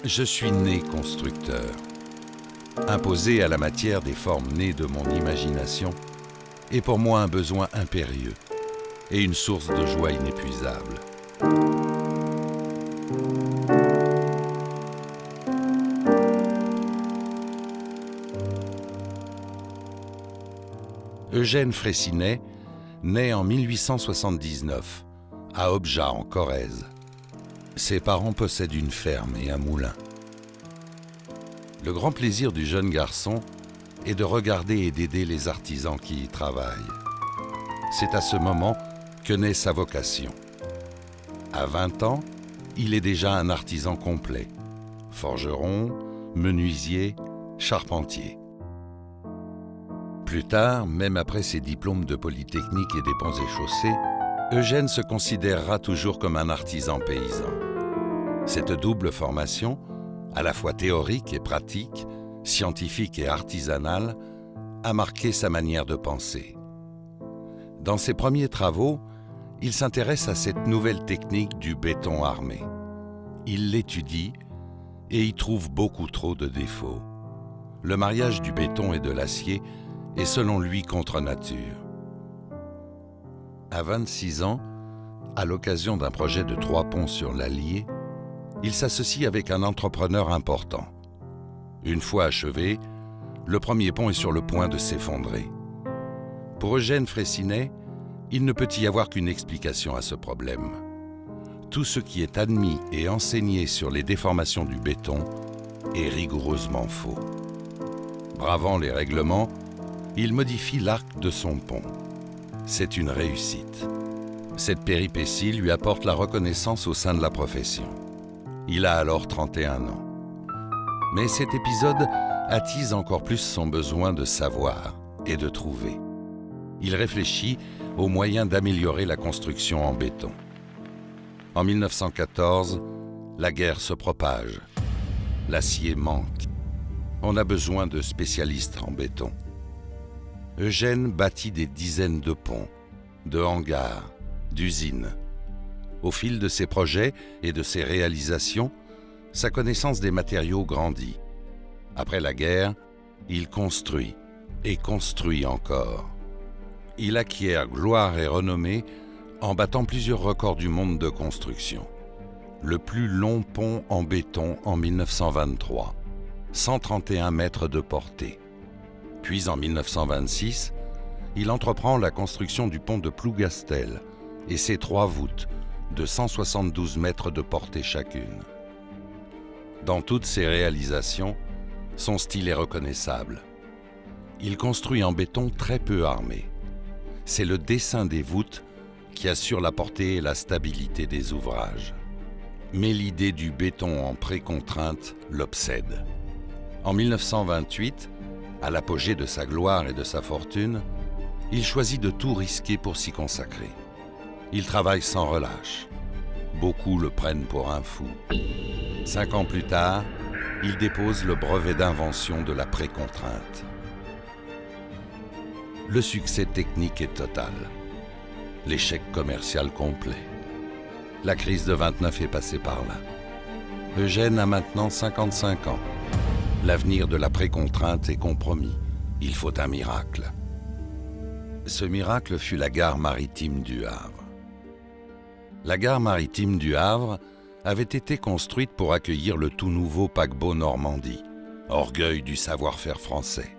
Je suis né constructeur, imposé à la matière des formes nées de mon imagination, est pour moi un besoin impérieux et une source de joie inépuisable. Eugène Freycinet naît en 1879 à Objat en Corrèze. Ses parents possèdent une ferme et un moulin. Le grand plaisir du jeune garçon est de regarder et d'aider les artisans qui y travaillent. C'est à ce moment que naît sa vocation. À 20 ans, il est déjà un artisan complet. Forgeron, menuisier, charpentier. Plus tard, même après ses diplômes de Polytechnique et des Ponts et Chaussées, Eugène se considérera toujours comme un artisan paysan. Cette double formation, à la fois théorique et pratique, scientifique et artisanale, a marqué sa manière de penser. Dans ses premiers travaux, il s'intéresse à cette nouvelle technique du béton armé. Il l'étudie et y trouve beaucoup trop de défauts. Le mariage du béton et de l'acier est selon lui contre nature. À 26 ans, à l'occasion d'un projet de 3 ponts sur l'Allier, il s'associe avec un entrepreneur important. Une fois achevé, le premier pont est sur le point de s'effondrer. Pour Eugène Freycinet, il ne peut y avoir qu'une explication à ce problème. Tout ce qui est admis et enseigné sur les déformations du béton est rigoureusement faux. Bravant les règlements, il modifie l'arc de son pont. C'est une réussite. Cette péripétie lui apporte la reconnaissance au sein de la profession. Il a alors 31 ans. Mais cet épisode attise encore plus son besoin de savoir et de trouver. Il réfléchit aux moyens d'améliorer la construction en béton. En 1914, la guerre se propage. L'acier manque. On a besoin de spécialistes en béton. Eugène bâtit des dizaines de ponts, de hangars, d'usines. Au fil de ses projets et de ses réalisations, sa connaissance des matériaux grandit. Après la guerre, il construit et construit encore. Il acquiert gloire et renommée en battant plusieurs records du monde de construction. Le plus long pont en béton en 1923, 131 mètres de portée. Puis en 1926, il entreprend la construction du pont de Plougastel et ses 3 voûtes de 172 mètres de portée chacune. Dans toutes ses réalisations, son style est reconnaissable. Il construit en béton très peu armé. C'est le dessin des voûtes qui assure la portée et la stabilité des ouvrages. Mais l'idée du béton en précontrainte l'obsède. En 1928, à l'apogée de sa gloire et de sa fortune, il choisit de tout risquer pour s'y consacrer. Il travaille sans relâche. Beaucoup le prennent pour un fou. 5 ans plus tard, il dépose le brevet d'invention de la précontrainte. Le succès technique est total. L'échec commercial complet. La crise de 29 est passée par là. Eugène a maintenant 55 ans. L'avenir de la précontrainte est compromis. Il faut un miracle. Ce miracle fut la gare maritime du Havre. La gare maritime du Havre avait été construite pour accueillir le tout nouveau paquebot Normandie, orgueil du savoir-faire français.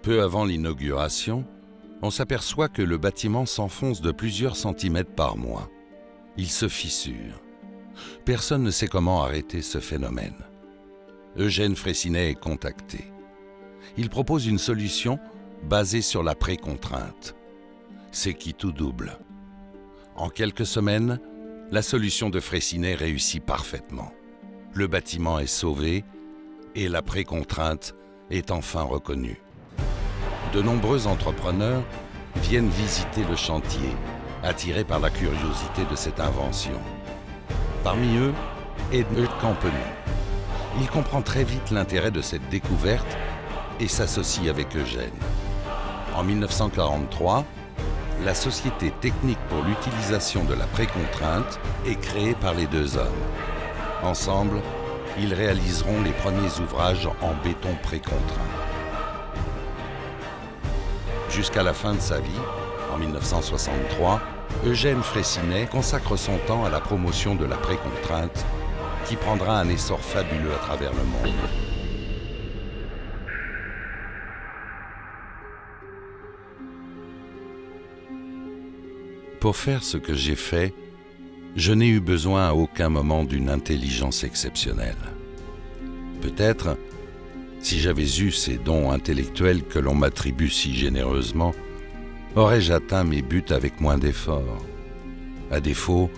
Peu avant l'inauguration, on s'aperçoit que le bâtiment s'enfonce de plusieurs centimètres par mois. Il se fissure. Personne ne sait comment arrêter ce phénomène. Eugène Freycinet est contacté. Il propose une solution basée sur la précontrainte. C'est qui tout double. En quelques semaines, la solution de Freycinet réussit parfaitement. Le bâtiment est sauvé et la précontrainte est enfin reconnue. De nombreux entrepreneurs viennent visiter le chantier, attirés par la curiosité de cette invention. Parmi eux, Edmund Campenon. Il comprend très vite l'intérêt de cette découverte et s'associe avec Eugène. En 1943, la Société technique pour l'utilisation de la précontrainte est créée par les 2 hommes. Ensemble, ils réaliseront les premiers ouvrages en béton précontraint. Jusqu'à la fin de sa vie, en 1963, Eugène Freycinet consacre son temps à la promotion de la précontrainte, qui prendra un essor fabuleux à travers le monde. Pour faire ce que j'ai fait, je n'ai eu besoin à aucun moment d'une intelligence exceptionnelle. Peut-être, si j'avais eu ces dons intellectuels que l'on m'attribue si généreusement, aurais-je atteint mes buts avec moins d'efforts. À défaut,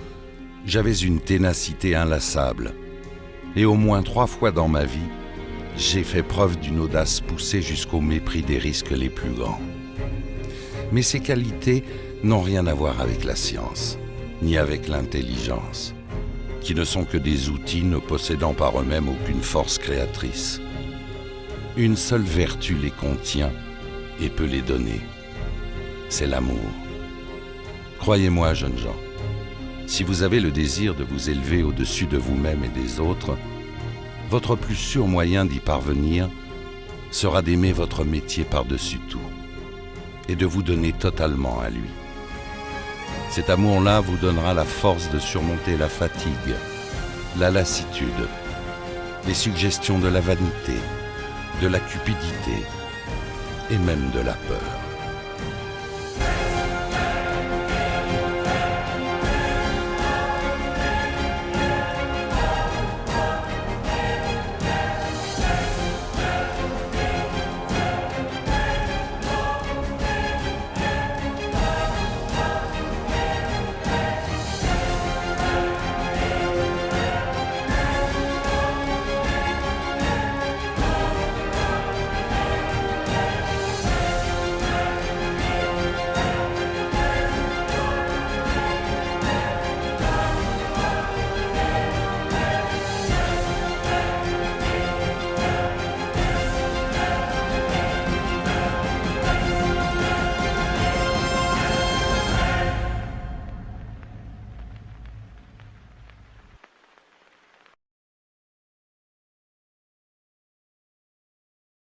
j'avais une ténacité inlassable, et au moins 3 fois dans ma vie, j'ai fait preuve d'une audace poussée jusqu'au mépris des risques les plus grands. Mais ces qualités n'ont rien à voir avec la science, ni avec l'intelligence, qui ne sont que des outils ne possédant par eux-mêmes aucune force créatrice. Une seule vertu les contient et peut les donner. C'est l'amour. Croyez-moi, jeunes gens, si vous avez le désir de vous élever au-dessus de vous-même et des autres, votre plus sûr moyen d'y parvenir sera d'aimer votre métier par-dessus tout et de vous donner totalement à lui. Cet amour-là vous donnera la force de surmonter la fatigue, la lassitude, les suggestions de la vanité, de la cupidité et même de la peur.